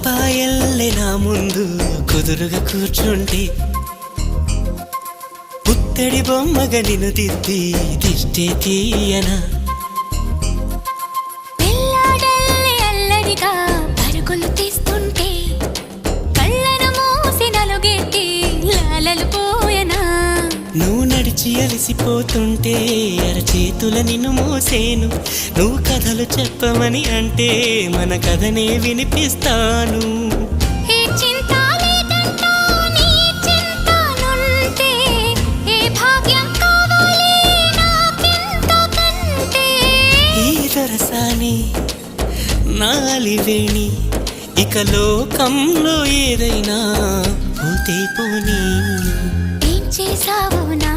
పాపాయల్లే నా ముందు కుదురుగా కూర్చుంటే పుత్తడి బొమ్మగా నిన్ను దిద్ది దిష్టే తీయనా పిల్లాడల్లే అల్లరిగా పరుగులు తీస్తుంటే కళ్ళను మూసి నలుగెట్టి లాలలు పోయనా నువ్వు నడిచి అలసిపోతుంటే అరచేతుల నిన్ను మోసేను నువ్వు కథలు చెప్పమని అంటే మన కథనే వినిపిస్తాను ఏ చింత లేదంటూ నీ చింతనుంటే ఏ భాగ్యం కావాలి నాకెంతకంటే ఈ దొరసాని నాలివేణి ఇక లోకంలో ఏదైనా పోతే పోనీ ఏం చేసావు నా